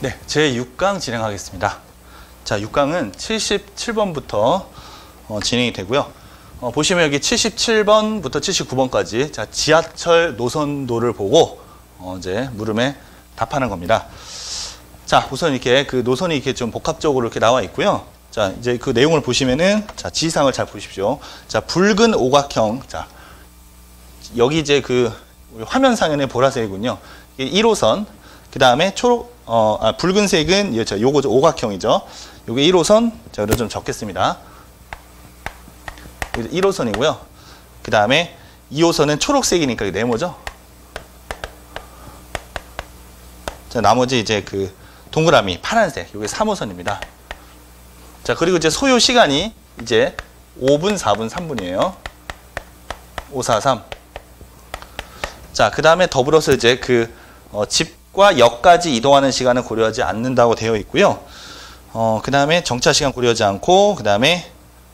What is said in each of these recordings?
네, 제 6강 진행하겠습니다. 자, 6강은 77번부터 진행이 되고요. 보시면 여기 77번부터 79번까지 자, 지하철 노선도를 보고 이제 물음에 답하는 겁니다. 자, 우선 이렇게 그 노선이 이렇게 좀 복합적으로 이렇게 나와 있고요. 자, 이제 그 내용을 보시면은 자, 지시사항을 잘 보십시오. 자, 붉은 오각형. 자, 여기 이제 그 화면상에는 보라색이군요. 이게 1호선. 그 다음에 붉은색은 요거 오각형이죠. 요게 1호선. 자, 이거 좀 적겠습니다. 1호선이고요. 그 다음에 2호선은 초록색이니까 이게 네모죠. 자, 나머지 이제 그 동그라미 파란색. 요게 3호선입니다. 자, 그리고 이제 소요 시간이 이제 5분, 4분, 3분이에요. 5, 4, 3. 자, 그 다음에 더불어서 이제 그 집과 역까지 이동하는 시간은 고려하지 않는다고 되어 있고요. 그 다음에 정차 시간 고려하지 않고, 그 다음에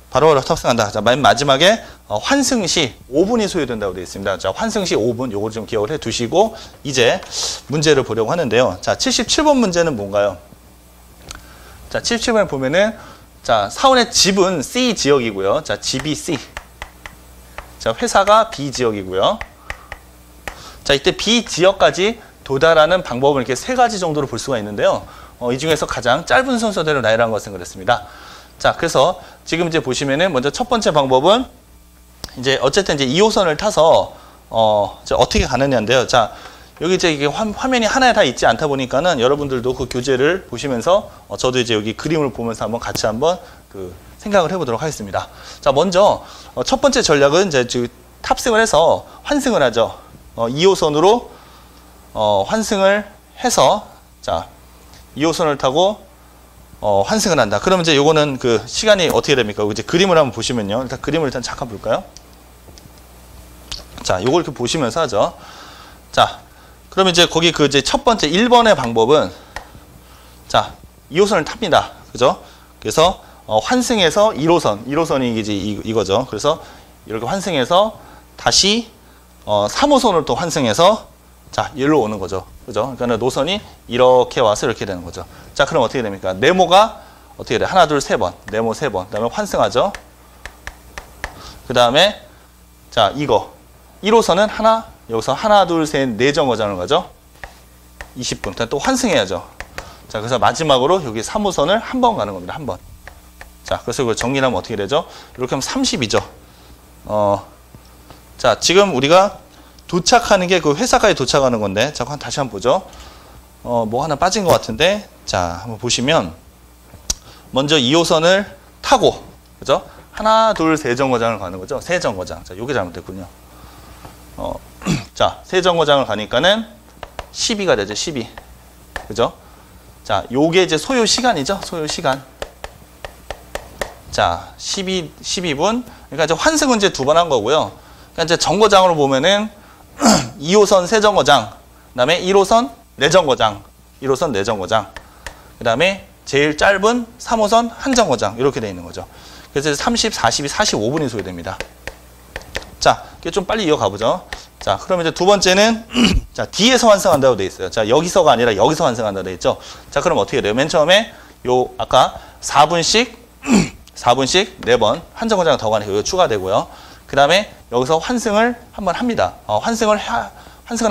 바로바로 탑승한다. 자, 맨 마지막에 환승 시 5분이 소요된다고 되어 있습니다. 자, 환승 시 5분, 요걸 좀 기억을 해 두시고, 이제 문제를 보려고 하는데요. 자, 77번 문제는 뭔가요? 자, 77번에 보면은, 자, 사원의 집은 C 지역이고요. 자, 집이 C. 자, 회사가 B 지역이고요. 자, 이때 B 지역까지 도달하는 방법을 이렇게 세 가지 정도로 볼 수가 있는데요. 이 중에서 가장 짧은 순서대로 나열한 것은 그렇습니다. 자, 그래서 지금 이제 보시면은 먼저 첫 번째 방법은 이제 어쨌든 이제 2호선을 타서 어떻게 가느냐인데요. 자, 여기 이제 이게 화면이 하나에 다 있지 않다 보니까는 여러분들도 그 교재를 보시면서 저도 이제 여기 그림을 보면서 한번 같이 한번 그 생각을 해보도록 하겠습니다. 자, 먼저 첫 번째 전략은 이제 탑승을 해서 환승을 하죠. 2호선으로 환승을 해서 자 2호선을 타고 환승을 한다. 그러면 이제 요거는 그 시간이 어떻게 됩니까? 이제 그림을 한번 보시면요. 일단 그림을 일단 잠깐 볼까요? 자, 요걸 이렇게 보시면서 하죠. 자, 그러면 이제 거기 그 이제 첫 번째 1번의 방법은 자 2호선을 탑니다. 그죠? 그래서 환승해서 1호선이 이제 이거죠. 그래서 이렇게 환승해서 다시 3호선으로 또 환승해서 자, 여기로 오는 거죠. 그죠? 그러니까 노선이 이렇게 와서 이렇게 되는 거죠. 자, 그럼 어떻게 됩니까? 네모가 어떻게 돼? 하나, 둘, 세 번. 네모 세 번. 그 다음에 환승하죠. 그 다음에 자, 이거. 1호선은 여기서 하나, 둘, 셋, 네 정거장을 가죠. 20분. 그다음에 또 환승해야죠. 자, 그래서 마지막으로 여기 3호선을 한 번 가는 겁니다. 한 번. 자, 그래서 이걸 정리를 하면 어떻게 되죠? 이렇게 하면 30이죠. 자, 지금 우리가 도착하는 게 그 회사까지 도착하는 건데, 자, 다시 한번 보죠. 뭐 하나 빠진 것 같은데, 자, 한번 보시면, 먼저 2호선을 타고, 그죠? 하나, 둘, 세 정거장을 가는 거죠. 세 정거장. 자, 요게 잘못됐군요. 자, 세 정거장을 가니까는 12가 되죠. 12. 그죠? 자, 요게 이제 소요 시간이죠. 소요 시간. 자, 12분. 그러니까 이제 환승은 이제 두 번 한 거고요. 그러니까 이제 정거장으로 보면은 2호선 세 정거장, 그다음에 1호선 네 정거장, 1호선 네 정거장, 그다음에 제일 짧은 3호선 한 정거장 이렇게 돼 있는 거죠. 그래서 30, 42, 45분이 소요됩니다. 자, 이게 좀 빨리 이어가 보죠. 자, 그럼 이제 두 번째는 자, 뒤에서 환승한다고 돼 있어요. 자, 여기서가 아니라 여기서 환승한다고 돼 있죠. 자, 그럼 어떻게 돼요? 맨 처음에 요 아까 4분씩 4번 한 정거장 더 가니까 이거 추가되고요. 그 다음에 여기서 환승을 한번 합니다. 환승을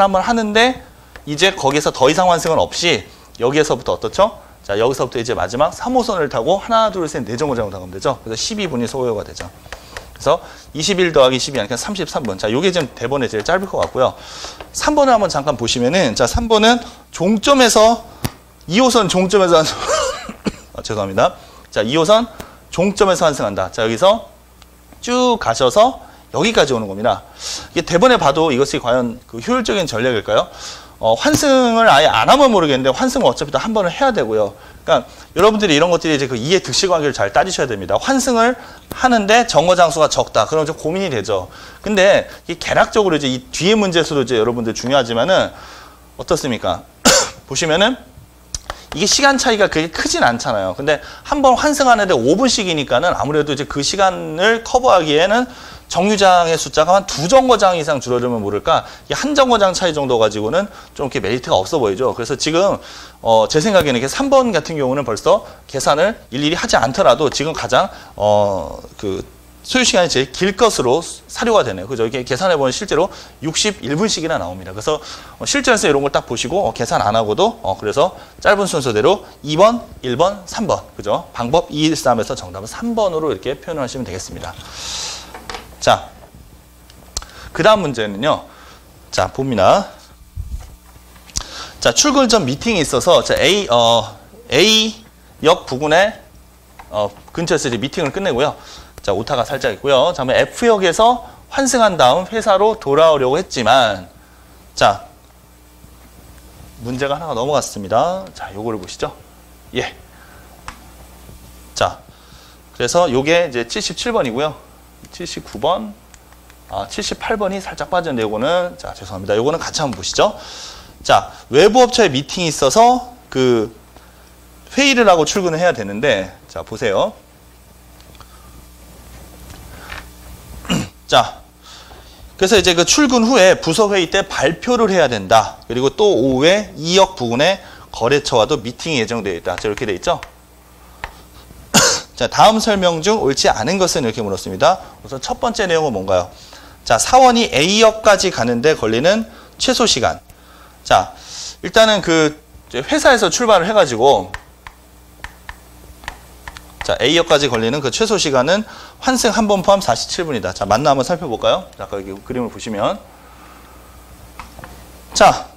한번 하는데 이제 거기서 더 이상 환승은 없이 여기에서부터 어떻죠? 자, 여기서부터 이제 마지막 3호선을 타고 하나, 둘, 셋, 네 정거장을 가면 되죠. 그래서 12분이 소요가 되죠. 그래서 21 더하기 12 하니까 33분. 자, 요게 지금 대본에 제일 짧을 것 같고요. 3번을 한번 잠깐 보시면은 자, 3번은 종점에서 2호선 종점에서 죄송합니다. 자, 2호선 종점에서 환승한다. 자, 여기서 쭉 가셔서 여기까지 오는 겁니다. 이게 대본에 봐도 이것이 과연 그 효율적인 전략일까요? 환승을 아예 안 하면 모르겠는데 환승을 어차피 또 한 번을 해야 되고요. 그러니까 여러분들이 이런 것들이 이제 그 이해 득실 관계를 잘 따지셔야 됩니다. 환승을 하는데 정거장 수가 적다. 그러면 좀 고민이 되죠. 근데 이 개략적으로 이제 이 뒤에 문제에서도 이제 여러분들 중요하지만은 어떻습니까? 보시면은 이게 시간 차이가 그렇게 크진 않잖아요. 근데 한 번 환승하는데 5분씩이니까는 아무래도 이제 그 시간을 커버하기에는 정류장의 숫자가 한 2정거장 이상 줄어들면 모를까 이 한 정거장 차이 정도 가지고는 좀 이렇게 메리트가 없어 보이죠. 그래서 지금 제 생각에는 이렇게 3번 같은 경우는 벌써 계산을 일일이 하지 않더라도 지금 가장 그 소요 시간이 제일 길 것으로 사료가 되네요. 그죠? 이게 계산해 보면 실제로 61분씩이나 나옵니다. 그래서 실전에서 이런 걸 딱 보시고 계산 안 하고도 그래서 짧은 순서대로 2번, 1번, 3번. 그죠? 방법 2, 1, 3에서 정답은 3번으로 이렇게 표현을 하시면 되겠습니다. 자, 그 다음 문제는요. 자, 봅니다. 자, 출근 전 미팅이 있어서 자, A역 부근에 근처에서 이제 미팅을 끝내고요. 자, 오타가 살짝 있고요. 다음에 F역에서 환승한 다음 회사로 돌아오려고 했지만 자, 문제가 하나가 넘어갔습니다. 자, 요거를 보시죠. 예. 자, 그래서 요게 이제 77번이고요. 79번, 78번이 살짝 빠졌는데 요거는 자, 죄송합니다. 요거는 같이 한번 보시죠. 자, 외부 업체에 미팅이 있어서 그 회의를 하고 출근을 해야 되는데 자, 보세요. 자, 그래서 이제 그 출근 후에 부서 회의 때 발표를 해야 된다. 그리고 또 오후에 2역 부근에 거래처와도 미팅이 예정되어 있다. 자, 이렇게 돼 있죠. 자, 다음 설명 중 옳지 않은 것은 이렇게 물었습니다. 우선 첫 번째 내용은 뭔가요? 자, 사원이 A역까지 가는데 걸리는 최소 시간. 자, 일단은 그 회사에서 출발을 해가지고 자, A역까지 걸리는 그 최소 시간은 환승 한 번 포함 47분이다. 자, 맞나 한번 살펴볼까요? 자, 아까 여기 그림을 보시면. 자,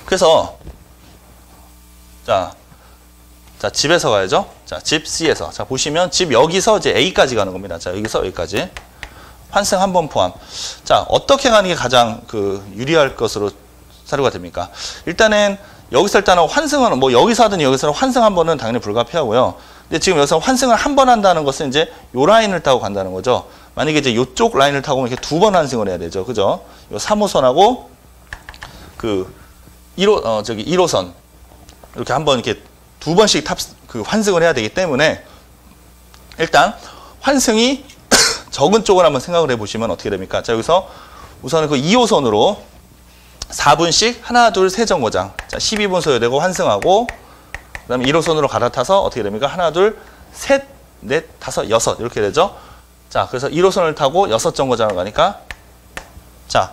그래서, 자, 집에서 가야죠. 자, 집 C에서. 자, 보시면 집 여기서 이제 A까지 가는 겁니다. 자, 여기서 여기까지. 환승 한 번 포함. 자, 어떻게 가는 게 가장 그 유리할 것으로 사료가 됩니까? 일단은 여기서 일단은 환승은 뭐 여기서 하든 여기서 환승 한 번은 당연히 불가피하고요. 근데 지금 여기서 환승을 한 번 한다는 것은 이제 요 라인을 타고 간다는 거죠. 만약에 이제 요쪽 라인을 타고 이렇게 2번 환승을 해야 되죠. 그죠? 요 3호선하고 그 1호선 이렇게 한번 이렇게 2번씩 그 환승을 해야 되기 때문에 일단 환승이 적은 쪽을 한번 생각을 해 보시면 어떻게 됩니까? 자, 여기서 우선은 그 2호선으로 4분씩 하나, 둘, 세 정거장. 자, 12분 소요되고 환승하고 그다음에 1호선으로 갈아타서 어떻게 됩니까? 하나, 둘, 셋, 넷, 다섯, 여섯 이렇게 되죠. 자, 그래서 1호선을 타고 6정거장을 가니까 자,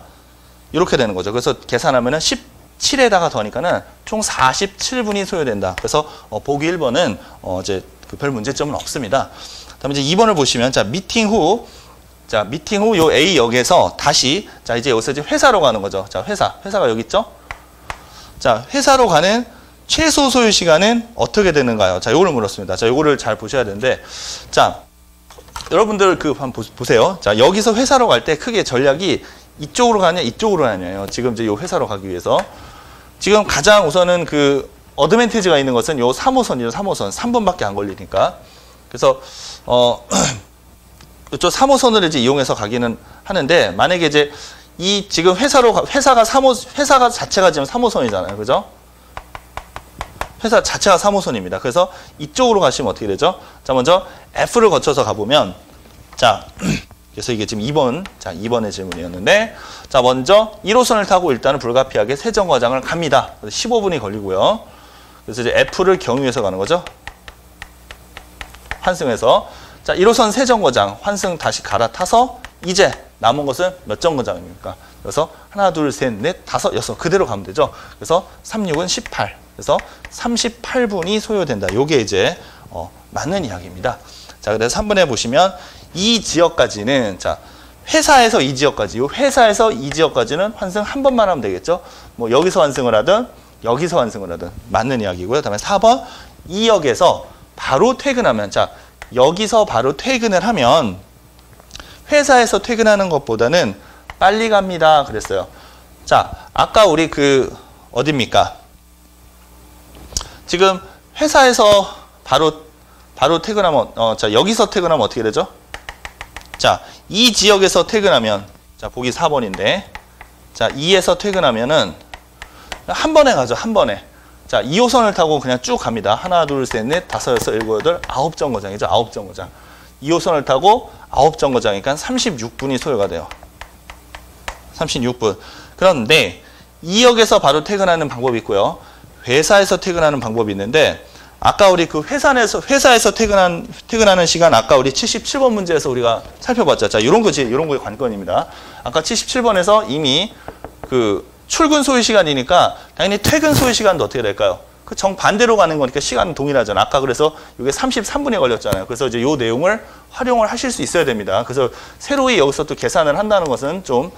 이렇게 되는 거죠. 그래서 계산하면은 17에다가 더하니까는 총 47분이 소요된다. 그래서 보기 1번은 이제 그 별 문제점은 없습니다. 그다음에 이제 2번을 보시면 자, 미팅 후 요 A역에서 다시 자, 이제 여기서 이제 회사로 가는 거죠. 자, 회사가 여기 있죠? 자, 회사로 가는 최소 소요 시간은 어떻게 되는가요? 자, 요거를 물었습니다. 자, 요거를 잘 보셔야 되는데 자, 여러분들 그 한번 보세요. 자, 여기서 회사로 갈 때 크게 전략이 이쪽으로 가냐 이쪽으로 가냐예요. 지금 이제 요 회사로 가기 위해서 지금 가장 우선은 그 어드밴티지가 있는 것은 요 3호선이죠. 3호선 3분밖에 안 걸리니까. 그래서 이쪽 3호선을 이제 이용해서 가기는 하는데 만약에 이제 이 지금 회사가 자체가 지금 3호선이잖아요. 그죠? 회사 자체가 3호선입니다. 그래서 이쪽으로 가시면 어떻게 되죠? 자, 먼저 F를 거쳐서 가보면 자, 그래서 이게 지금 2번, 자, 2번의 질문이었는데 자, 먼저 1호선을 타고 일단은 불가피하게 세정거장을 갑니다. 그래서 15분이 걸리고요. 그래서 이제 F를 경유해서 가는 거죠. 환승해서 자, 1호선 세정거장 환승 다시 갈아타서 이제 남은 것은 몇 정거장입니까? 그래서 하나, 둘, 셋, 넷, 다섯, 여섯 그대로 가면 되죠. 그래서 3, 6은 18. 그래서 38분이 소요된다. 요게 이제 맞는 이야기입니다. 자, 그래서 3번에 보시면 이 지역까지는 자, 회사에서 이 지역까지, 요 회사에서 이 지역까지는 환승 한 번만 하면 되겠죠. 뭐 여기서 환승을 하든 여기서 환승을 하든 맞는 이야기고요. 그다음에 4번 2역에서 바로 퇴근하면 자, 여기서 바로 퇴근을 하면 회사에서 퇴근하는 것보다는 빨리 갑니다. 그랬어요. 자, 아까 우리 그 어딥니까? 지금 회사에서 바로 퇴근하면 자, 여기서 퇴근하면 어떻게 되죠? 자, 이 지역에서 퇴근하면 자, 보기 4번인데 자, 2에서 퇴근하면은 한 번에 가죠. 한 번에. 자, 2호선을 타고 그냥 쭉 갑니다. 하나, 둘, 셋, 넷, 다섯, 여섯, 일곱, 여덟, 9정거장이죠. 9정거장. 2호선을 타고 9정거장이니까 36분이 소요가 돼요. 36분. 그런데 2역에서 바로 퇴근하는 방법이 있고요. 회사에서 퇴근하는 방법이 있는데 아까 우리 그 회사에서 퇴근하는 시간 아까 우리 77번 문제에서 우리가 살펴봤죠. 자, 요런 거의 관건입니다. 아까 77번에서 이미 그 출근 소요 시간이니까 당연히 퇴근 소요 시간도 어떻게 될까요? 그 정반대로 가는 거니까 시간은 동일하잖아. 아까 그래서 이게 33분이 걸렸잖아요. 그래서 이제 요 내용을 활용을 하실 수 있어야 됩니다. 그래서 새로이 여기서 또 계산을 한다는 것은 좀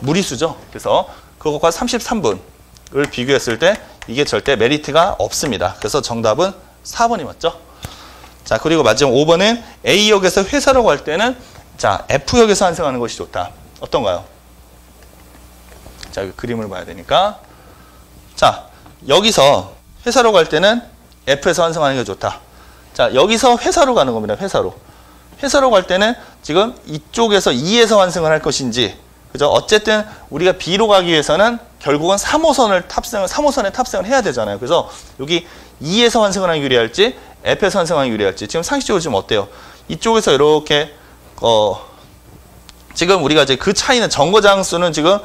무리수죠. 그래서 그것과 33분을 비교했을 때 이게 절대 메리트가 없습니다. 그래서 정답은 4번이 맞죠? 자, 그리고 마지막 5번은 A역에서 회사로 갈 때는 자, F역에서 환승하는 것이 좋다. 어떤가요? 자, 여기 그림을 봐야 되니까. 자, 여기서 회사로 갈 때는 F에서 환승하는 게 좋다. 자, 여기서 회사로 가는 겁니다. 회사로. 회사로 갈 때는 지금 이쪽에서 E에서 환승을 할 것인지, 그죠? 어쨌든 우리가 B로 가기 위해서는 결국은 3호선에 탑승을 해야 되잖아요. 그래서 여기 E에서 환승을 하는 게 유리할지, F에서 환승하는 게 유리할지, 지금 상식적으로 지금 어때요? 이쪽에서 이렇게, 지금 우리가 이제 그 차이는 정거장 수는 지금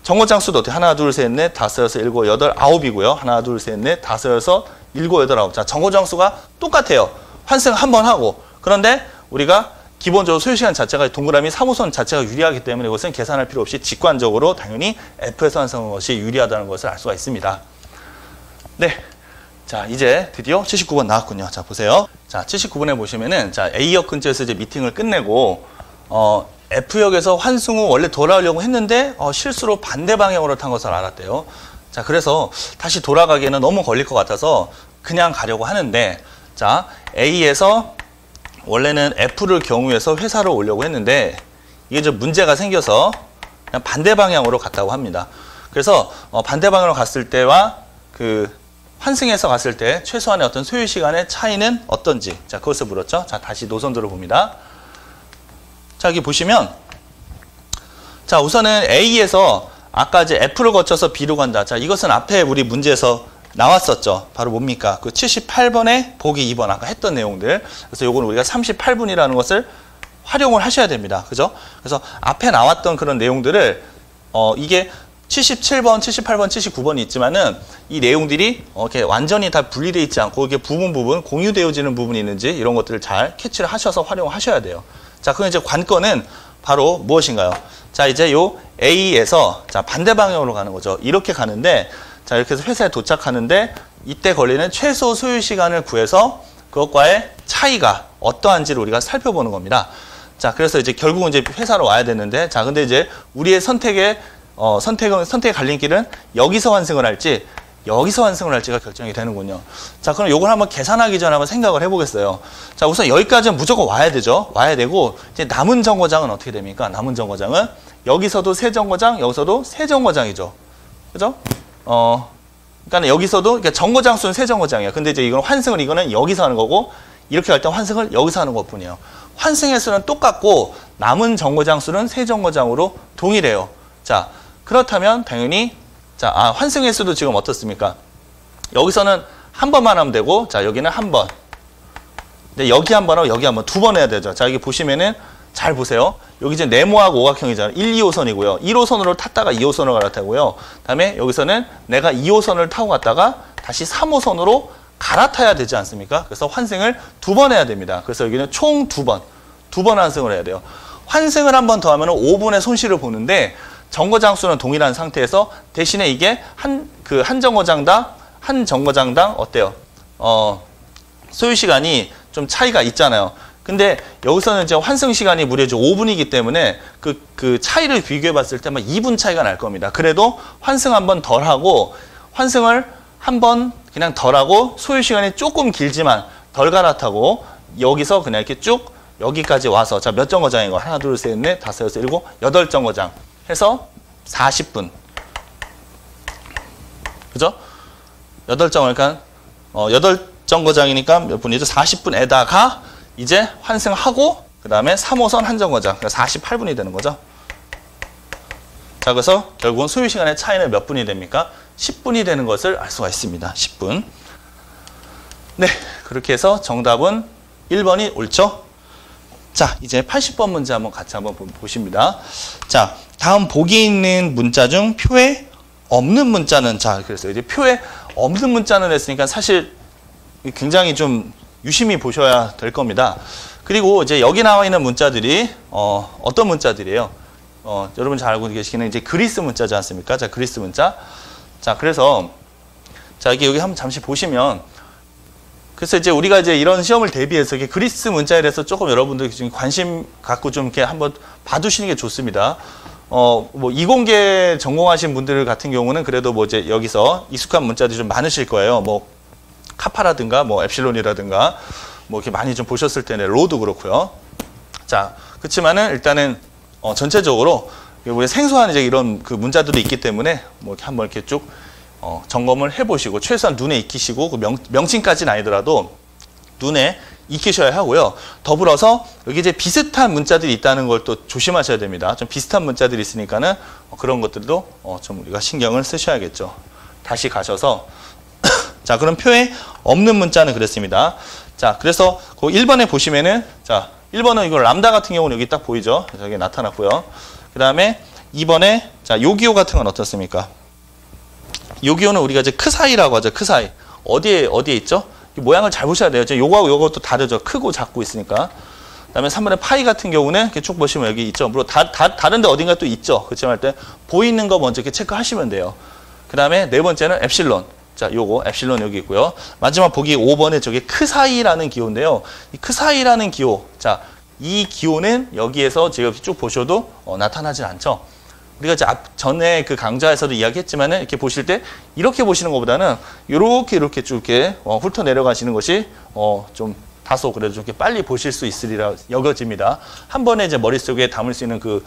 정거장 수도 어떻게? 하나, 둘, 셋, 넷, 다섯, 여섯, 일곱, 여덟, 아홉이고요. 하나, 둘, 셋, 넷, 다섯, 여섯, 일곱, 여덟, 아홉. 자, 정거장 수가 똑같아요. 환승 한 번 하고. 그런데 우리가 기본적으로 소요시간 자체가 동그라미 3호선 자체가 유리하기 때문에 이것은 계산할 필요 없이 직관적으로 당연히 F에서 환승하는 것이 유리하다는 것을 알 수가 있습니다. 네. 자, 이제 드디어 79번 나왔군요. 자, 보세요. 자, 79번에 보시면은, 자, A역 근처에서 이제 미팅을 끝내고, F역에서 환승 후 원래 돌아오려고 했는데, 실수로 반대 방향으로 탄 것을 알았대요. 자, 그래서 다시 돌아가기에는 너무 걸릴 것 같아서 그냥 가려고 하는데, 자, A에서 원래는 F를 경유해서 회사로 오려고 했는데, 이게 좀 문제가 생겨서 그냥 반대 방향으로 갔다고 합니다. 그래서 반대 방향으로 갔을 때와 그 환승해서 갔을 때 최소한의 어떤 소요 시간의 차이는 어떤지, 자, 그것을 물었죠. 자, 다시 노선도를 봅니다. 자, 여기 보시면, 자, 우선은 A에서 아까 이제 F를 거쳐서 B로 간다. 자, 이것은 앞에 우리 문제에서 나왔었죠. 바로 뭡니까? 그 78번에 보기 2번 아까 했던 내용들. 그래서 요거는 우리가 38분이라는 것을 활용을 하셔야 됩니다. 그죠? 그래서 앞에 나왔던 그런 내용들을 이게 77번, 78번, 79번이 있지만은 이 내용들이 이렇게 완전히 다 분리되어 있지 않고 이게 부분 공유되어지는 부분이 있는지 이런 것들을 잘 캐치를 하셔서 활용하셔야 돼요. 자, 그럼 이제 관건은 바로 무엇인가요? 자, 이제 요 A에서 자, 반대 방향으로 가는 거죠. 이렇게 가는데 자, 이렇게 해서 회사에 도착하는데 이때 걸리는 최소 소요 시간을 구해서 그것과의 차이가 어떠한지를 우리가 살펴보는 겁니다. 자, 그래서 이제 결국은 이제 회사로 와야 되는데 자, 근데 이제 우리의 선택의 갈림길은 여기서 환승을 할지 여기서 환승을 할지가 결정이 되는군요. 자, 그럼 요걸 한번 계산하기 전에 한번 생각을 해보겠어요. 자, 우선 여기까지는 무조건 와야 되죠. 와야 되고 이제 남은 정거장은 어떻게 됩니까? 남은 정거장은 여기서도 세 정거장, 여기서도 세 정거장이죠. 그죠? 그러니까 여기서도 그러니까 정거장 수는 세 정거장이에요. 근데 이제 이건 환승을 이거는 여기서 하는 거고 이렇게 할 때 환승을 여기서 하는 것뿐이에요. 환승 횟수는 똑같고 남은 정거장 수는 세 정거장으로 동일해요. 자, 그렇다면 당연히 자, 환승 횟수도 지금 어떻습니까? 여기서는 한 번만 하면 되고 자, 여기는 한 번. 근데 여기 한 번하고 여기 한 번 두 번 해야 되죠. 자, 여기 보시면은 잘 보세요. 여기 이제 네모하고 오각형이잖아요. 1, 2호선이고요. 1호선으로 탔다가 2호선으로 갈아타고요. 그다음에 여기서는 내가 2호선을 타고 갔다가 다시 3호선으로 갈아타야 되지 않습니까? 그래서 환승을 두 번 해야 됩니다. 그래서 여기는 총 두 번 환승을 해야 돼요. 환승을 한 번 더 하면 5분의 손실을 보는데 정거장 수는 동일한 상태에서 대신에 이게 한 정거장당 어때요? 소요 시간이 좀 차이가 있잖아요. 근데 여기서는 이제 환승 시간이 무려 5분이기 때문에 그 차이를 비교해 봤을 때 막 2분 차이가 날 겁니다. 그래도 환승 한 번 덜 하고 환승을 한 번 그냥 덜 하고 소요 시간이 조금 길지만 덜 갈아타고 여기서 그냥 이렇게 쭉 여기까지 와서 자, 몇 정거장인가? 하나, 둘, 셋, 넷, 다섯, 여섯, 일곱, 8정거장 해서 40분. 그죠? 8정거장, 그러니까 8정거장이니까 몇 분이죠? 40분에다가 이제 환승하고 그 다음에 3호선 한 정거장, 그러니까 48분이 되는 거죠. 자, 그래서 결국은 소요 시간의 차이는 몇 분이 됩니까? 10분이 되는 것을 알 수가 있습니다. 10분. 네, 그렇게 해서 정답은 1번이 옳죠? 자, 이제 80번 문제 한번 같이 한번 보십니다. 자, 다음 보기 있는 문자 중 표에 없는 문자는, 자, 그래서 이제 표에 없는 문자는 했으니까 사실 굉장히 좀 유심히 보셔야 될 겁니다. 그리고 이제 여기 나와 있는 문자들이 어떤 문자들이에요? 여러분 잘 알고 계시는 이제 그리스 문자지 않습니까? 자, 그리스 문자. 자, 그래서 자, 여기 한번 잠시 보시면, 그래서 이제 우리가 이제 이런 시험을 대비해서 이게 그리스 문자에 대해서 조금 여러분들 좀 관심 갖고 좀 이렇게 한번 봐두시는 게 좋습니다. 뭐 이공계 전공하신 분들 같은 경우는 그래도 뭐 이제 여기서 익숙한 문자들이 좀 많으실 거예요. 뭐 카파라든가 뭐 엡실론이라든가 뭐 이렇게 많이 좀 보셨을 텐데 로도 그렇고요. 자, 그렇지만은 일단은 전체적으로 우리 생소한 이제 이런 그 문자들도 있기 때문에 뭐 이렇게 한번 이렇게 쭉 점검을 해보시고 최소한 눈에 익히시고 그 명칭까지는 아니더라도 눈에 익히셔야 하고요. 더불어서 여기 이제 비슷한 문자들이 있다는 걸 또 조심하셔야 됩니다. 좀 비슷한 문자들이 있으니까는 그런 것들도 좀 우리가 신경을 쓰셔야겠죠. 다시 가셔서 자, 그럼 표에 없는 문자는 그랬습니다. 자, 그래서 그 1번에 보시면은 자, 1번은 이거 람다 같은 경우는 여기 딱 보이죠? 여기 나타났고요. 그 다음에 2번에 자, 요기요 같은 건 어떻습니까? 요기요는 우리가 이제 크사이라고 하죠. 크사이. 어디에 있죠? 모양을 잘 보셔야 돼요. 요거하고 요것도 다르죠. 크고 작고 있으니까. 그다음에 3번의 파이 같은 경우는 이렇게 쭉 보시면 여기 있죠. 물론 다른데 어딘가 또 있죠. 그렇지만 할 때 보이는 거 먼저 이렇게 체크하시면 돼요. 그다음에 네 번째는 엡실론. 자, 요거 엡실론 여기 있고요. 마지막 보기 5번에 저게 크사이라는 기호인데요. 이 크사이라는 기호. 자, 이 기호는 여기에서 지금 쭉 보셔도 나타나질 않죠. 우리가 이제 전에 그 강좌에서도 이야기했지만은 이렇게 보실 때 이렇게 보시는 것보다는 이렇게 쭉 이렇게 훑어 내려가시는 것이 좀 다소 그래도 좀 이렇게 빨리 보실 수 있으리라 여겨집니다. 한 번에 이제 머릿속에 담을 수 있는 그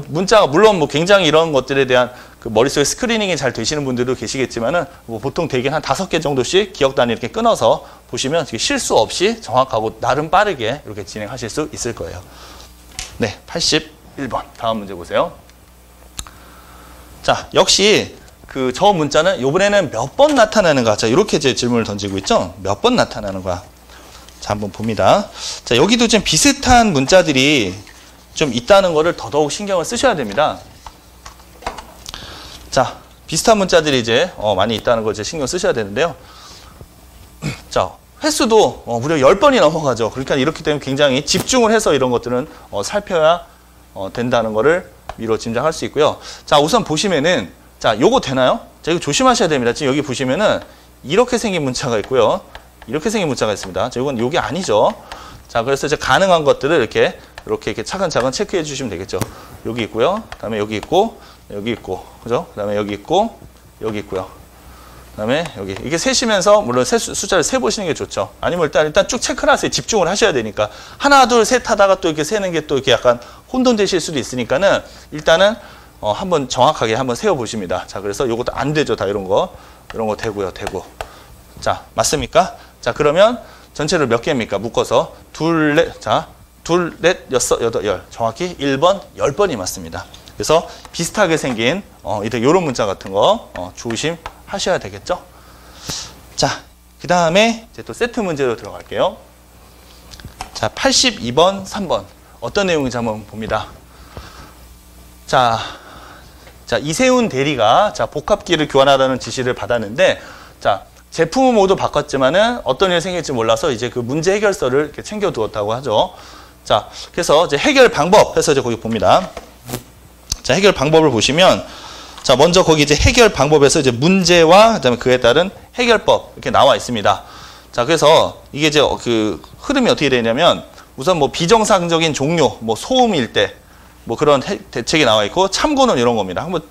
문자가 물론 뭐 굉장히 이런 것들에 대한 그 머릿속에 스크리닝이 잘 되시는 분들도 계시겠지만은 뭐 보통 대개 한 5개 정도씩 기억 단위 이렇게 끊어서 보시면 실수 없이 정확하고 나름 빠르게 이렇게 진행하실 수 있을 거예요. 네, 81번 다음 문제 보세요. 자, 역시 그 저 문자는 이번에는 몇 번 나타나는가? 자, 이렇게 이제 질문을 던지고 있죠. 몇 번 나타나는가? 자, 한번 봅니다. 자, 여기도 좀 비슷한 문자들이 좀 있다는 거를 더더욱 신경을 쓰셔야 됩니다. 자, 비슷한 문자들이 이제 많이 있다는 걸 이제 신경 쓰셔야 되는데요. 자, 횟수도 무려 10번이 넘어가죠. 그러니까 이렇기 때문에 굉장히 집중을 해서 이런 것들은 살펴야 된다는 거를 미로 짐작할 수 있고요. 자, 우선 보시면은 자, 요거 되나요? 자, 이거 조심하셔야 됩니다. 지금 여기 보시면은 이렇게 생긴 문자가 있고요. 이렇게 생긴 문자가 있습니다. 자, 이건 요게 아니죠. 자, 그래서 이제 가능한 것들을 이렇게 차근차근 체크해 주시면 되겠죠. 여기 있고요. 그다음에 여기 있고 여기 있고. 그죠? 그다음에 여기 있고 여기 있고요. 그다음에 여기 이게 세시면서 물론 숫자를 세 보시는 게 좋죠. 아니면 일단 쭉 체크를 하세요. 집중을 하셔야 되니까 하나 둘 셋 하다가 또 이렇게 세는 게 또 이렇게 약간 혼돈되실 수도 있으니까는 일단은 한번 정확하게 한번 세워 보십니다. 자, 그래서 이것도 안 되죠. 다 이런 거 되고요. 되고. 자, 맞습니까? 자, 그러면 전체를 몇 개입니까? 묶어서 둘, 넷, 자, 둘, 넷, 여섯, 여덟, 열. 정확히 1번, 10번이 맞습니다. 그래서 비슷하게 생긴 이런 문자 같은 거 조심하셔야 되겠죠? 자, 그 다음에 이제 또 세트 문제로 들어갈게요. 자, 82번, 3번. 어떤 내용인지 한번 봅니다. 자, 이세훈 대리가 복합기를 교환하라는 지시를 받았는데, 자, 제품은 모두 바꿨지만은 어떤 일이 생길지 몰라서 이제 그 문제 해결서를 이렇게 챙겨두었다고 하죠. 자, 그래서 이제 해결 방법 해서 이제 거기 봅니다. 자, 해결 방법을 보시면, 자, 먼저 거기 이제 해결 방법에서 이제 문제와 그다음에 그에 따른 해결법 이렇게 나와 있습니다. 자, 그래서 이게 이제 그 흐름이 어떻게 되냐면 우선 뭐 비정상적인 종료, 뭐 소음일 때 뭐 그런 대책이 나와 있고 참고는 이런 겁니다. 한번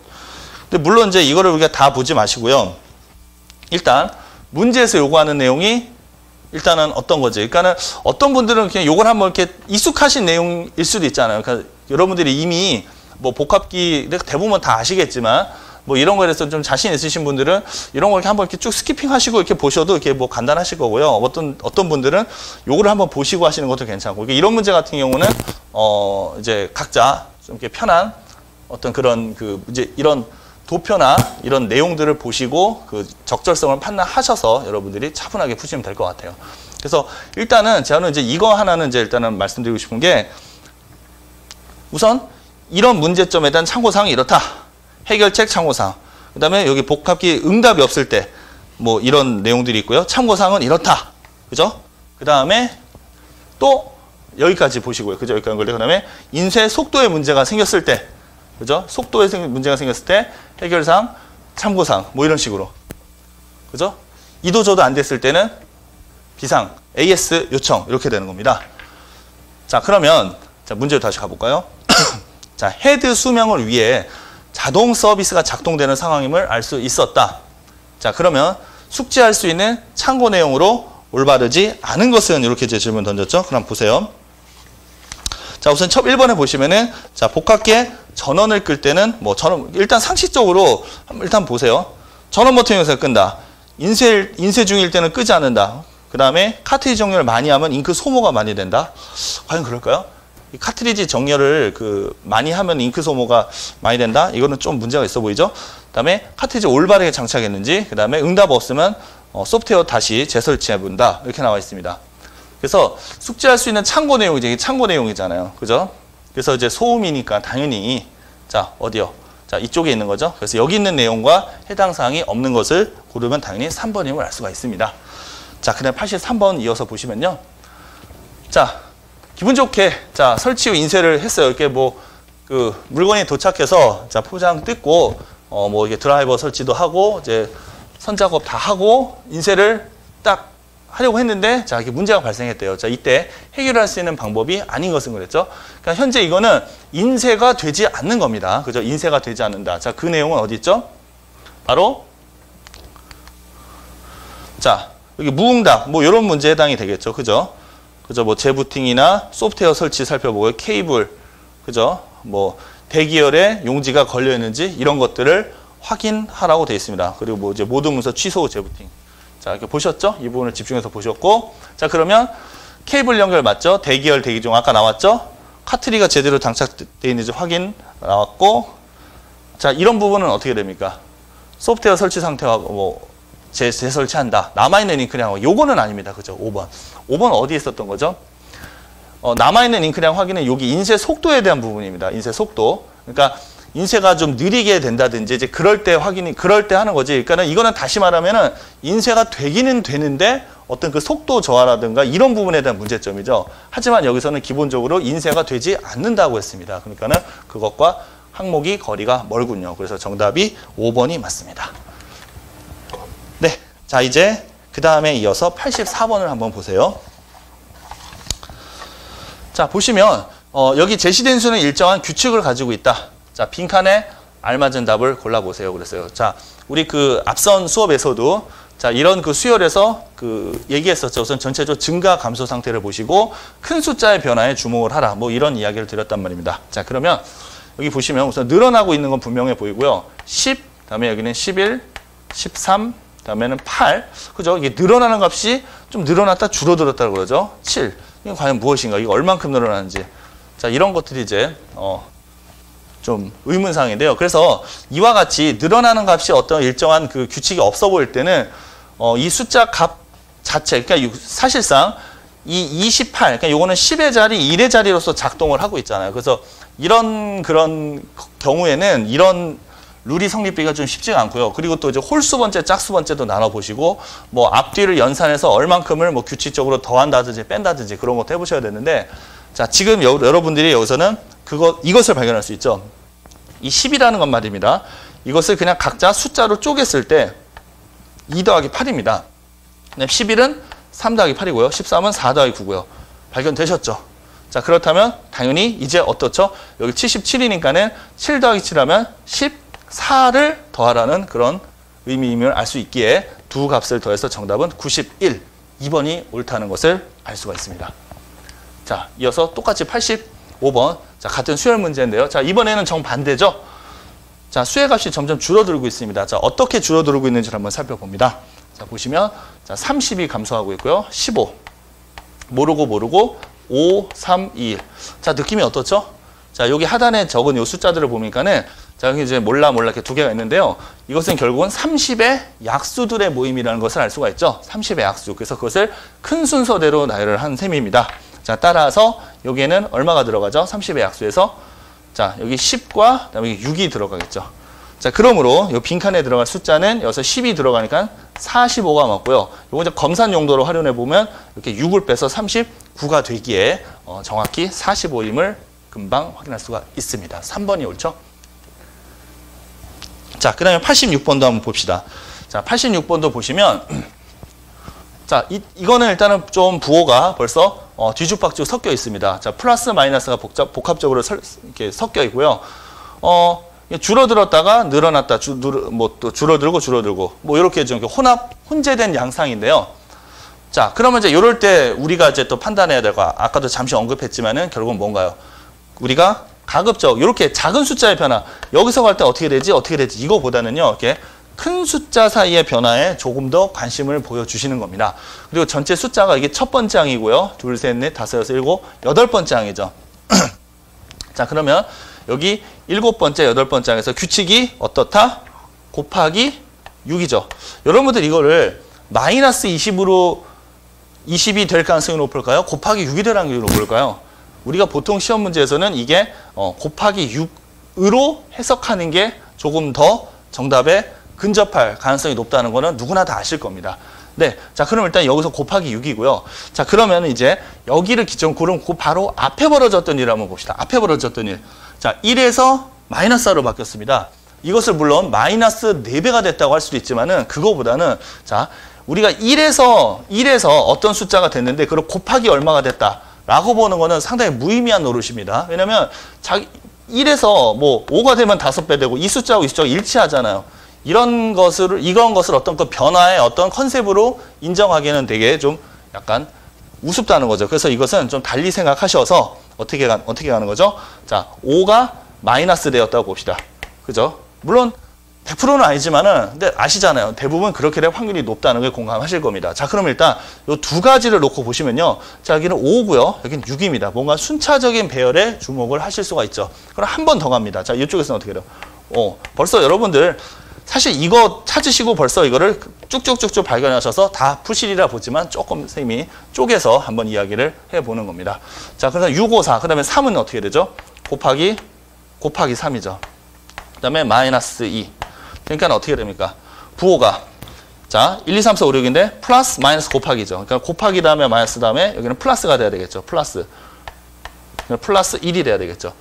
근데 물론 이제 이거를 우리가 다 보지 마시고요. 일단 문제에서 요구하는 내용이 일단은 어떤 거지? 그러니까는 어떤 분들은 그냥 요걸 한번 이렇게 익숙하신 내용일 수도 있잖아요. 그러니까 여러분들이 이미 뭐 복합기 대부분 다 아시겠지만 뭐 이런 거에 대해서 좀 자신 있으신 분들은 이런 걸 이렇게 한번 이렇게 쭉 스키핑하시고 이렇게 보셔도 이렇게 뭐 간단하실 거고요. 어떤 분들은 요거를 한번 보시고 하시는 것도 괜찮고 이런 문제 같은 경우는 이제 각자 좀 이렇게 편한 어떤 그런 그 이제 이런 도표나 이런 내용들을 보시고 그 적절성을 판단하셔서 여러분들이 차분하게 푸시면 될 것 같아요. 그래서 일단은 저는 이제 이거 하나는 이제 일단은 말씀드리고 싶은 게 우선 이런 문제점에 대한 참고사항이 이렇다. 해결책 참고사항. 그 다음에 여기 복합기 응답이 없을 때 뭐 이런 내용들이 있고요. 참고사항은 이렇다. 그죠? 그 다음에 또 여기까지 보시고요. 그죠? 여기까지 걸려. 그 다음에 인쇄 속도에 문제가 생겼을 때, 그죠? 속도에 문제가 생겼을 때 해결사항, 참고사항 뭐 이런 식으로. 그죠? 이도저도 안 됐을 때는 비상, AS 요청 이렇게 되는 겁니다. 자, 그러면 자, 문제로 다시 가볼까요? 자, 헤드 수명을 위해 자동 서비스가 작동되는 상황임을 알 수 있었다. 자, 그러면 숙지할 수 있는 참고 내용으로 올바르지 않은 것은 이렇게 제 질문 던졌죠. 그럼 보세요. 자, 우선 첫 1번에 보시면은 자, 복합기에 전원을 끌 때는 뭐 전원 일단 상식적으로 일단 보세요. 전원 버튼 영상을 끈다. 인쇄 중일 때는 끄지 않는다. 그 다음에 카트리지 정렬을 많이 하면 잉크 소모가 많이 된다. 과연 그럴까요? 이 카트리지 정렬을 많이 하면 잉크 소모가 많이 된다. 이거는 좀 문제가 있어 보이죠? 그 다음에 카트리지 올바르게 장착했는지, 그 다음에 응답 없으면 소프트웨어 다시 재설치해 본다. 이렇게 나와 있습니다. 그래서 숙지할 수 있는 참고 내용이지, 이게 참고 내용이잖아요. 그죠? 그래서 이제 소음이니까 당연히 자, 어디요? 자, 이쪽에 있는 거죠. 그래서 여기 있는 내용과 해당 사항이 없는 것을 고르면 당연히 3번임을 알 수가 있습니다. 자, 그다음 83번 이어서 보시면요. 자, 기분 좋게 자, 설치 후 인쇄를 했어요. 이렇게 뭐 물건이 도착해서 자, 포장 뜯고 뭐 이게 드라이버 설치도 하고 이제 선작업 다 하고 인쇄를 딱 하려고 했는데 자, 이게 문제가 발생했대요. 자, 이때 해결할 수 있는 방법이 아닌 것은 그랬죠. 그러니까 현재 이거는 인쇄가 되지 않는 겁니다. 그죠? 인쇄가 되지 않는다. 자, 그 내용은 어디 있죠? 바로 자, 여기 무응답 뭐 이런 문제에 해당이 되겠죠. 그죠? 그죠? 뭐 재부팅이나 소프트웨어 설치 살펴보고 케이블 그죠? 뭐 대기열에 용지가 걸려 있는지 이런 것들을 확인하라고 되어 있습니다. 그리고 뭐 이제 모든 문서 취소 후 재부팅. 자, 이렇게 보셨죠? 이 부분을 집중해서 보셨고. 자, 그러면 케이블 연결 맞죠? 대기열, 대기종 아까 나왔죠? 카트리가 제대로 장착되어 있는지 확인 나왔고. 자, 이런 부분은 어떻게 됩니까? 소프트웨어 설치 상태하고 뭐 재설치한다. 남아있는 잉크량 요거는 아닙니다. 그죠? 5번. 5번 어디에 있었던 거죠? 남아있는 잉크량 확인은 여기 인쇄 속도에 대한 부분입니다. 인쇄 속도. 그러니까 인쇄가 좀 느리게 된다든지 이제 그럴 때 하는 거지. 그러니까는 이거는 다시 말하면은 인쇄가 되기는 되는데 어떤 그 속도 저하라든가 이런 부분에 대한 문제점이죠. 하지만 여기서는 기본적으로 인쇄가 되지 않는다고 했습니다. 그러니까는 그것과 항목이 거리가 멀군요. 그래서 정답이 5번이 맞습니다. 네. 자, 이제 그 다음에 이어서 84번을 한번 보세요. 자, 보시면 여기 제시된 수는 일정한 규칙을 가지고 있다. 자, 빈칸에 알맞은 답을 골라보세요. 그랬어요. 자, 우리 앞선 수업에서도 자, 이런 수열에서 얘기했었죠. 우선 전체적으로 증가 감소 상태를 보시고 큰 숫자의 변화에 주목을 하라. 뭐 이런 이야기를 드렸단 말입니다. 자, 그러면 여기 보시면 우선 늘어나고 있는 건 분명해 보이고요. 10, 다음에 여기는 11, 13, 다음에는 8. 그죠? 이게 늘어나는 값이 좀 늘어났다 줄어들었다고 그러죠. 7. 이게 과연 무엇인가? 이거 얼만큼 늘어나는지. 자, 이런 것들이 이제 좀 의문사항인데요. 그래서 이와 같이 늘어나는 값이 어떤 일정한 규칙이 없어 보일 때는 이 숫자 값 자체, 그러니까 사실상 이 28, 그러니까 요거는 10의 자리, 1의 자리로서 작동을 하고 있잖아요. 그래서 그런 경우에는 이런 룰이 성립되기가 좀 쉽지가 않고요. 그리고 또 이제 홀수 번째, 짝수 번째도 나눠 보시고 뭐 앞뒤를 연산해서 얼만큼을 뭐 규칙적으로 더한다든지 뺀다든지 그런 것도 해보셔야 되는데 자, 지금 여러분들이 여기서는 이것을 발견할 수 있죠. 이 10이라는 건 말입니다. 이것을 그냥 각자 숫자로 쪼갰을 때 2 더하기 8입니다. 11은 3 더하기 8이고요. 13은 4 더하기 9고요. 발견되셨죠? 자, 그렇다면 당연히 이제 어떻죠? 여기 77이니까는 7 더하기 7하면 14를 더하라는 그런 의미임을 알 수 있기에 두 값을 더해서 정답은 91. 2번이 옳다는 것을 알 수가 있습니다. 자, 이어서 똑같이 85번. 자, 같은 수열 문제인데요. 자, 이번에는 정반대죠. 자, 수의 값이 점점 줄어들고 있습니다. 자, 어떻게 줄어들고 있는지를 한번 살펴봅니다. 자, 보시면 자, 30이 감소하고 있고요. 15. 모르고 5, 3, 2, 1. 자, 느낌이 어떻죠? 자, 여기 하단에 적은 이 숫자들을 보니까는 자, 여기 이제 몰라 이렇게 두 개가 있는데요. 이것은 결국은 30의 약수들의 모임이라는 것을 알 수가 있죠. 30의 약수. 그래서 그것을 큰 순서대로 나열을 한 셈입니다. 자, 따라서 여기에는 얼마가 들어가죠? 30의 약수에서. 자, 여기 10과 그다음에 6이 들어가겠죠. 자, 그러므로 이 빈칸에 들어갈 숫자는 여기서 10이 들어가니까 45가 맞고요. 이거 이제 검산 용도로 활용해 보면 이렇게 6을 빼서 39가 되기에 정확히 45임을 금방 확인할 수가 있습니다. 3번이 옳죠? 자, 그 다음에 86번도 한번 봅시다. 자, 86번도 보시면, 자, 이거는 일단은 좀 부호가 벌써 뒤죽박죽 섞여 있습니다. 자, 플러스 마이너스가 복합적으로 이렇게 섞여 있고요. 줄어들었다가 늘어났다, 또 줄어들고, 뭐 이렇게 좀 혼재된 양상인데요. 자, 그러면 이제 이럴 때 우리가 이제 또 판단해야 되고, 아까도 잠시 언급했지만은 결국은 뭔가요? 우리가 가급적 이렇게 작은 숫자의 변화, 여기서 갈 때 어떻게 되지? 이거보다는요, 이렇게 큰 숫자 사이의 변화에 조금 더 관심을 보여주시는 겁니다. 그리고 전체 숫자가 이게 첫 번째 항이고요. 2, 3, 4, 5, 6, 7, 8번째 항이죠. 자, 그러면 여기 7번째, 8번째 항에서 규칙이 어떻다? 곱하기 6이죠. 여러분들 이거를 마이너스 20이 될 가능성이 높을까요? 곱하기 6이 될 가능성이 높을까요? 우리가 보통 시험 문제에서는 이게 곱하기 6으로 해석하는 게 조금 더 정답에 근접할 가능성이 높다는 거는 누구나 다 아실 겁니다. 네, 자, 그럼 일단 여기서 곱하기 6이고요. 자, 그러면 이제 여기를 기점으로 바로 앞에 벌어졌던 일을 한번 봅시다. 앞에 벌어졌던 일. 자, 1에서 마이너스 4로 바뀌었습니다. 이것을 물론 마이너스 4배가 됐다고 할 수도 있지만은 그거보다는 자, 우리가 1에서 어떤 숫자가 됐는데 그걸 곱하기 얼마가 됐다. 라고 보는 거는 상당히 무의미한 노릇입니다. 왜냐면 1에서 뭐 5가 되면 5배 되고 이 숫자하고 이 숫자가 일치하잖아요. 이런 것을 어떤 그 변화의 어떤 컨셉으로 인정하기에는 되게 좀 약간 우습다는 거죠. 그래서 이것은 좀 달리 생각하셔서 어떻게 가는 거죠? 자, 5가 마이너스 되었다고 봅시다. 그죠? 물론 100%는 아니지만은, 근데 아시잖아요. 대부분 그렇게 될 확률이 높다는 걸 공감하실 겁니다. 자, 그럼 일단 이 두 가지를 놓고 보시면요. 자, 여기는 5고요. 여기는 6입니다. 뭔가 순차적인 배열에 주목을 하실 수가 있죠. 그럼 한 번 더 갑니다. 자, 이쪽에서는 어떻게 돼요? 벌써 여러분들 사실 이거 찾으시고 벌써 이거를 쭉쭉쭉쭉 발견하셔서 다 푸시리라 보지만 조금 선생님이 쪼개서 한번 이야기를 해보는 겁니다. 자, 그래서 6, 5, 4. 그 다음에 3은 어떻게 되죠? 곱하기 3이죠. 그 다음에 마이너스 2. 그러니까 어떻게 됩니까? 부호가 자 1, 2, 3, 4, 5, 6인데 플러스 마이너스 곱하기죠. 그러니까 곱하기 다음에 마이너스 다음에 여기는 플러스가 돼야 되겠죠. 플러스 1이 돼야 되겠죠.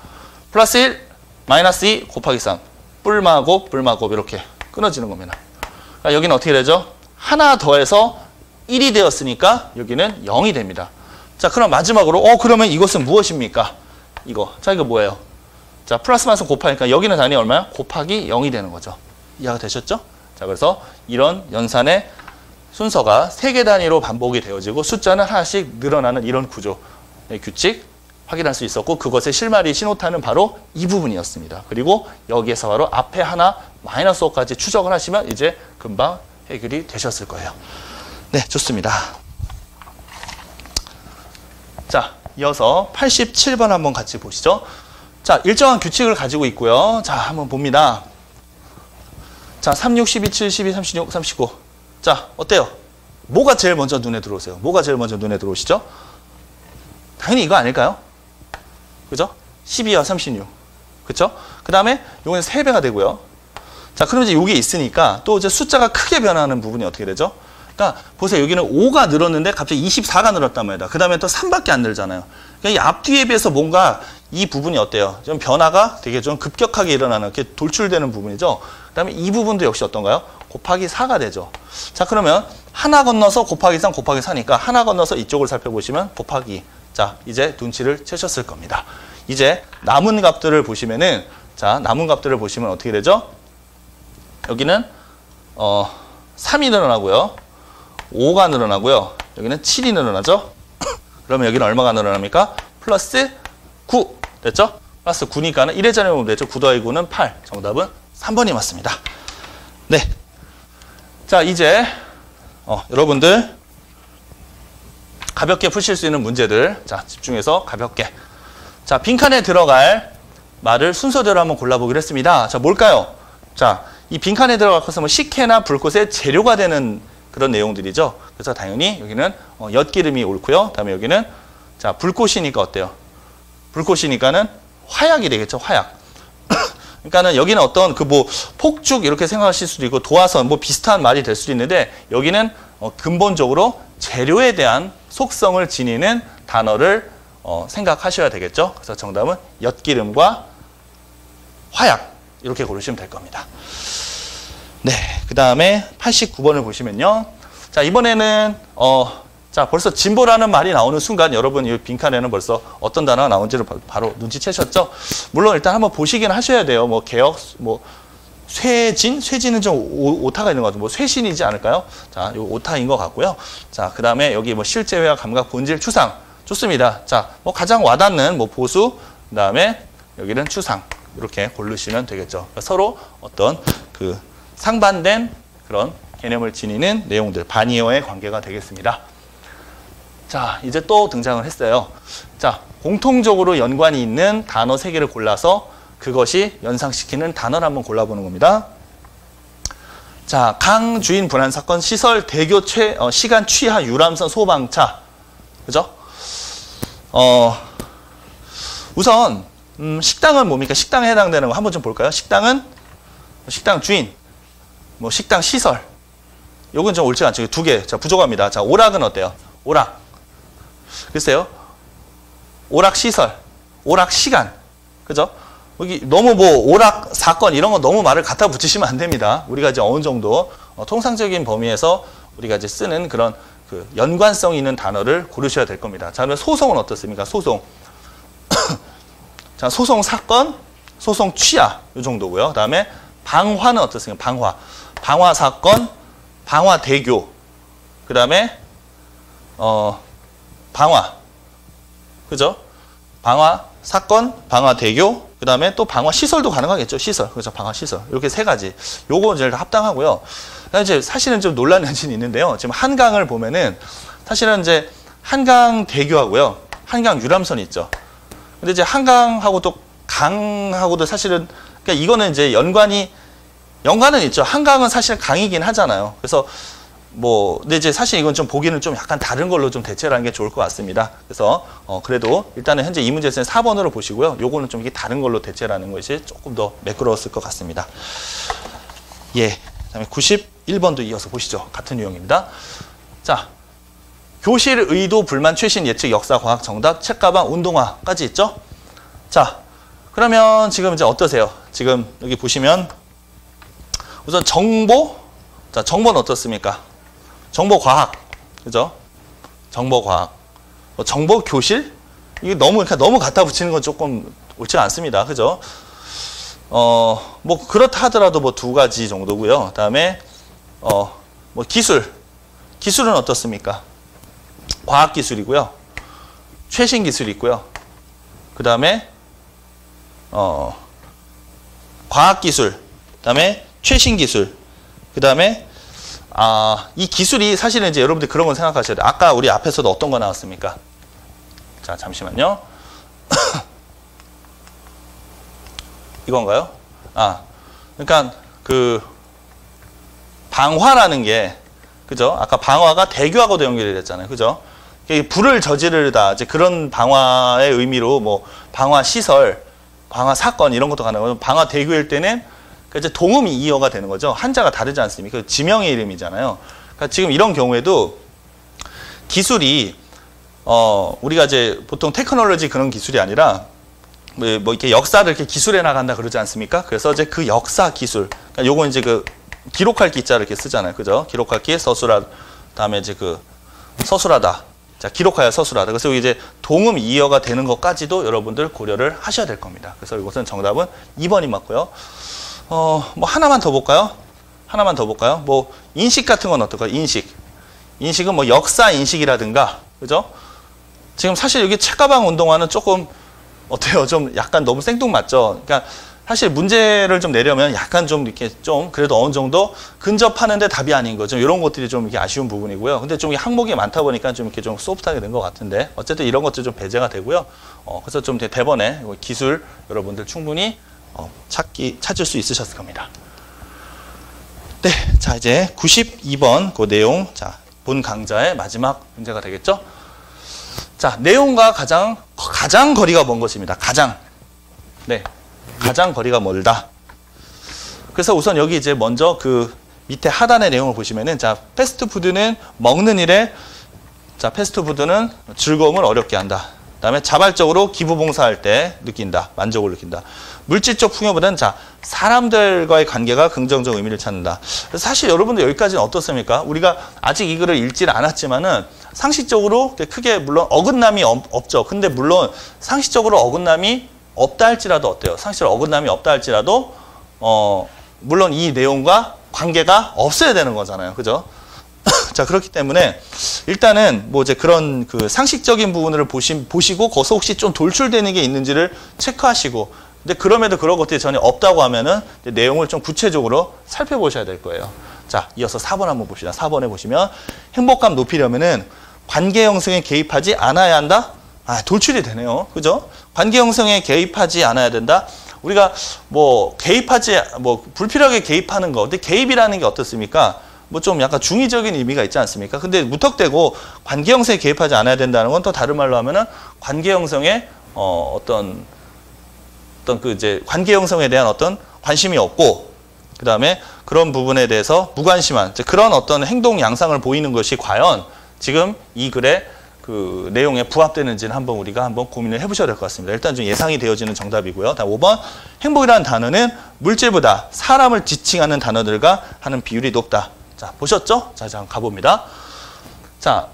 플러스 1 마이너스 2 곱하기 3 뿔마곱 이렇게 끊어지는 겁니다. 그러니까 여기는 어떻게 되죠? 하나 더해서 1이 되었으니까 여기는 0이 됩니다. 자, 그럼 마지막으로 그러면 이것은 무엇입니까? 이거 뭐예요? 자, 플러스 마이너스 곱하니까 여기는 당연히 얼마야? 곱하기 0이 되는 거죠. 이해가 되셨죠? 자, 그래서 이런 연산의 순서가 3개 단위로 반복이 되어지고 숫자는 하나씩 늘어나는 이런 구조의 규칙 확인할 수 있었고 그것의 실마리 신호탄은 바로 이 부분이었습니다. 그리고 여기에서 바로 앞에 하나 마이너스 5까지 추적을 하시면 이제 금방 해결이 되셨을 거예요. 네, 좋습니다. 자, 이어서 87번 한번 같이 보시죠. 자, 일정한 규칙을 가지고 있고요. 자, 한번 봅니다. 자, 36, 12, 7, 12, 36, 39. 자, 어때요? 뭐가 제일 먼저 눈에 들어오세요? 뭐가 제일 먼저 눈에 들어오시죠? 당연히 이거 아닐까요? 그죠? 12와 36. 그쵸? 그 다음에 요거는 3배가 되고요. 자, 그럼 이제 요게 있으니까 또 이제 숫자가 크게 변하는 부분이 어떻게 되죠? 그러니까 보세요. 여기는 5가 늘었는데 갑자기 24가 늘었단 말이다. 그 다음에 또 3밖에 안 늘잖아요. 그러니까 이 앞뒤에 비해서 뭔가 이 부분이 어때요? 좀 변화가 되게 좀 급격하게 일어나는, 이렇게 돌출되는 부분이죠. 그 다음에 이 부분도 역시 어떤가요? 곱하기 4가 되죠. 자, 그러면 하나 건너서 곱하기 3, 곱하기 4니까 하나 건너서 이쪽을 살펴보시면 곱하기 2. 자, 이제 눈치를 채셨을 겁니다. 이제 남은 값들을 보시면은, 자, 남은 값들을 보시면 어떻게 되죠? 여기는 3이 늘어나고요. 5가 늘어나고요. 여기는 7이 늘어나죠. 그러면 여기는 얼마가 늘어납니까? 플러스 9 됐죠? 플러스 9니까는 1의 자리에 보면 되죠. 9 더하기 9는 8. 정답은 3번이 맞습니다. 네. 자, 이제 여러분들 가볍게 푸실 수 있는 문제들, 자, 집중해서 가볍게. 자, 빈칸에 들어갈 말을 순서대로 한번 골라보기로 했습니다. 자, 뭘까요? 자, 이 빈칸에 들어갈 것은 뭐 식혜나 불꽃의 재료가 되는 그런 내용들이죠. 그래서 당연히 여기는 엿기름이 옳고요. 다음에 여기는 자, 불꽃이니까 어때요? 불꽃이니까는 화약이 되겠죠. 화약. 그러니까는 여기는 어떤 그 뭐 폭죽 이렇게 생각하실 수도 있고 도화선 뭐 비슷한 말이 될 수도 있는데 여기는 근본적으로 재료에 대한 속성을 지니는 단어를 생각하셔야 되겠죠. 그래서 정답은 엿기름과 화약 이렇게 고르시면 될 겁니다. 네, 그 다음에 89번을 보시면요. 자, 이번에는 자, 벌써 진보라는 말이 나오는 순간 여러분 이 빈칸에는 벌써 어떤 단어가 나온지를 바로 눈치채셨죠? 물론 일단 한번 보시긴 하셔야 돼요. 뭐 개혁, 뭐 쇠진은 좀 오타가 있는 것 같아요. 뭐 쇠신이지 않을까요? 자, 요 오타인 것 같고요. 자, 그 다음에 여기 뭐 실제 회화, 감각, 본질, 추상 좋습니다. 자, 뭐 가장 와닿는 뭐 보수, 그 다음에 여기는 추상 이렇게 고르시면 되겠죠. 그러니까 서로 어떤 그 상반된 그런 개념을 지니는 내용들, 반이어의 관계가 되겠습니다. 자, 이제 또 등장을 했어요. 자, 공통적으로 연관이 있는 단어 3개를 골라서 그것이 연상시키는 단어를 한번 골라보는 겁니다. 자, 강 주인 분한 사건, 시설, 대교, 시간, 취하, 유람선, 소방차. 그죠? 우선, 식당은 뭡니까? 식당에 해당되는 거 한번 좀 볼까요? 식당 주인, 뭐 식당 시설. 요건 좀 옳지 않죠. 2개. 자, 부족합니다. 자, 오락은 어때요? 오락. 글쎄요. 오락 시설, 오락 시간. 그죠? 여기 너무 뭐 오락 사건 이런 거 너무 말을 갖다 붙이시면 안 됩니다. 우리가 이제 어느 정도 통상적인 범위에서 우리가 이제 쓰는 그런 그 연관성 있는 단어를 고르셔야 될 겁니다. 자, 그러면 소송은 어떻습니까? 소송. 자, 소송 사건, 소송 취하 이 정도고요. 그다음에 방화는 어떻습니까? 방화. 방화 사건, 방화 대교. 그다음에 방화. 그죠? 방화 사건, 방화 대교, 그 다음에 또 방화 시설도 가능하겠죠. 시설. 그죠? 방화 시설. 이렇게 3가지. 요거 이제 합당하고요. 이제 사실은 좀 논란 여지는 있는데요. 지금 한강을 보면은 사실은 이제 한강 대교하고요. 한강 유람선이 있죠. 근데 이제 한강하고 또 강하고도 사실은 그러니까 이거는 이제 연관은 있죠. 한강은 사실 강이긴 하잖아요. 그래서 뭐 근데 이제 사실 이건 좀 보기는 좀 약간 다른 걸로 좀 대체를 하는 게 좋을 것 같습니다. 그래서 그래도 일단은 현재 이 문제에서는 4번으로 보시고요. 요거는 좀 이게 다른 걸로 대체를 하는 것이 조금 더 매끄러웠을 것 같습니다. 예. 그다음에 91번도 이어서 보시죠. 같은 유형입니다. 자, 교실 의도 불만 최신 예측 역사 과학 정답 책가방 운동화까지 있죠. 자, 그러면 지금 이제 어떠세요? 지금 여기 보시면 우선 정보. 자, 정보는 어떻습니까? 정보과학, 그죠? 정보과학, 정보교실? 이게 너무 갖다 붙이는 건 조금 옳지 않습니다, 그죠? 뭐 그렇다 하더라도 뭐 2가지 정도고요. 그다음에 뭐 기술은 어떻습니까? 과학기술이고요, 최신 기술이 있고요. 그다음에 과학기술, 그다음에 최신 기술, 그다음에 이 기술이 사실은 이제 여러분들 그런 건 생각하셔야 돼요. 아까 우리 앞에서도 어떤 거 나왔습니까? 자, 잠시만요. 이건가요? 그러니까 그 방화라는 게 그죠? 아까 방화가 대교하고도 연결이 됐잖아요. 그죠? 불을 저지르다 이제 그런 방화의 의미로 뭐 방화 시설, 방화 사건 이런 것도 가능하고 방화 대교일 때는 이제 동음이 이어가 되는 거죠. 한자가 다르지 않습니까? 지명의 이름이잖아요. 그러니까 지금 이런 경우에도 기술이 우리가 이제 보통 테크놀로지 그런 기술이 아니라 뭐 이렇게 역사를 이렇게 기술해 나간다 그러지 않습니까? 그래서 이제 그 역사 기술. 그러니까 요건 이제 그 기록할 기자를 이렇게 쓰잖아요. 그죠? 기록할 기 서술하 다음에 이제 그 서술하다. 자, 기록하여 서술하다. 그래서 이제 동음 이어가 되는 것까지도 여러분들 고려를 하셔야 될 겁니다. 그래서 이것은 정답은 2번이 맞고요. 뭐 하나만 더 볼까요? 뭐 인식 같은 건 어떨까요? 인식은 뭐 역사 인식이라든가, 그죠? 지금 사실 여기 책가방 운동화는 조금 어때요? 좀 약간 너무 생뚱맞죠? 그러니까 사실 문제를 좀 내려면 약간 좀 이렇게 좀 그래도 어느 정도 근접하는데 답이 아닌 거죠. 이런 것들이 좀 이렇게 아쉬운 부분이고요. 근데 좀 항목이 많다 보니까 좀 이렇게 좀 소프트하게 된 것 같은데 어쨌든 이런 것들 좀 배제가 되고요. 그래서 좀 대번에 기술 여러분들 충분히 찾을 수 있으셨을 겁니다. 네, 자 이제 92번 그 내용, 자 본 강좌의 마지막 문제가 되겠죠. 자 내용과 가장 거리가 먼 것입니다. 가장 거리가 멀다. 그래서 우선 여기 이제 먼저 그 밑에 하단의 내용을 보시면은 자 패스트푸드는 먹는 일에 자 패스트푸드는 즐거움을 어렵게 한다. 그다음에 자발적으로 기부봉사할 때 느낀다. 만족을 느낀다. 물질적 풍요보다는 자 사람들과의 관계가 긍정적 의미를 찾는다. 사실 여러분들 여기까지는 어떻습니까? 우리가 아직 이 글을 읽지는 않았지만은 상식적으로 크게 물론 어긋남이 없죠. 근데 물론 상식적으로 어긋남이 없다 할지라도 어때요? 상식적으로 어긋남이 없다 할지라도 물론 이 내용과 관계가 없어야 되는 거잖아요. 그죠? 자, 그렇기 때문에 일단은 뭐 이제 그런 그 상식적인 부분을 보시고 거기서 혹시 좀 돌출되는 게 있는지를 체크하시고 근데 그럼에도 그런 것들이 전혀 없다고 하면은 내용을 좀 구체적으로 살펴보셔야 될 거예요. 자, 이어서 4번 한번 봅시다. 4번에 보시면 행복감 높이려면은 관계 형성에 개입하지 않아야 한다? 돌출이 되네요. 그죠? 관계 형성에 개입하지 않아야 된다? 우리가 불필요하게 개입하는 거. 근데 개입이라는 게 어떻습니까? 뭐 좀 약간 중의적인 의미가 있지 않습니까? 근데 무턱대고 관계 형성에 개입하지 않아야 된다는 건 또 다른 말로 하면은 관계 형성에 어떤 그 이제 관계 형성에 대한 어떤 관심이 없고 그다음에 그런 부분에 대해서 무관심한 그런 어떤 행동 양상을 보이는 것이 과연 지금 이 글의 그 내용에 부합되는지는 우리가 한번 고민을 해보셔야 될 것 같습니다. 일단 좀 예상이 되어지는 정답이고요. 다음 5번 행복이라는 단어는 물질보다 사람을 지칭하는 단어들과 하는 비율이 높다. 자, 보셨죠? 자, 가봅니다. 자,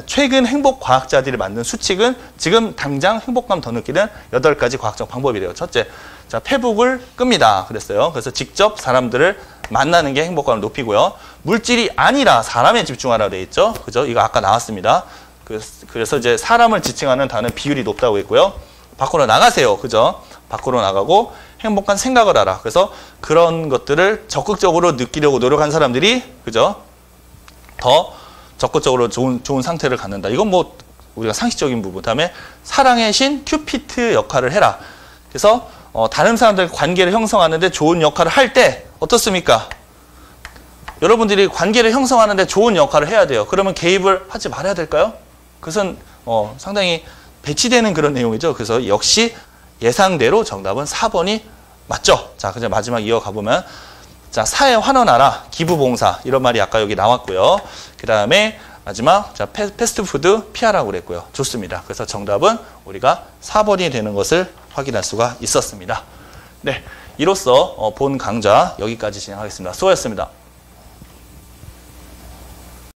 최근 행복 과학자들이 만든 수칙은 지금 당장 행복감 더 느끼는 8가지 과학적 방법이래요. 첫째, 자, 페북을 끕니다. 그랬어요. 그래서 직접 사람들을 만나는 게 행복감을 높이고요. 물질이 아니라 사람에 집중하라고 되어 있죠. 그죠? 이거 아까 나왔습니다. 그래서 이제 사람을 지칭하는 단어 비율이 높다고 했고요. 밖으로 나가세요. 그죠? 밖으로 나가고 행복한 생각을 하라. 그래서 그런 것들을 적극적으로 느끼려고 노력한 사람들이 그죠? 더 적극적으로 좋은 상태를 갖는다. 이건 뭐 우리가 상식적인 부분. 다음에 사랑의 신 큐피트 역할을 해라. 그래서 다른 사람들 관계를 형성하는데 좋은 역할을 할 때 어떻습니까? 여러분들이 관계를 형성하는데 좋은 역할을 해야 돼요. 그러면 개입을 하지 말아야 될까요? 그것은 상당히 배치되는 그런 내용이죠. 그래서 역시 예상대로 정답은 4번이 맞죠? 자, 그냥 마지막 이어가 보면 자, 사회 환원하라, 기부봉사 이런 말이 아까 여기 나왔고요. 그 다음에 마지막 자 패스트푸드 피하라고 그랬고요. 좋습니다. 그래서 정답은 우리가 4번이 되는 것을 확인할 수가 있었습니다. 네, 이로써 본 강좌 여기까지 진행하겠습니다. 수고하셨습니다.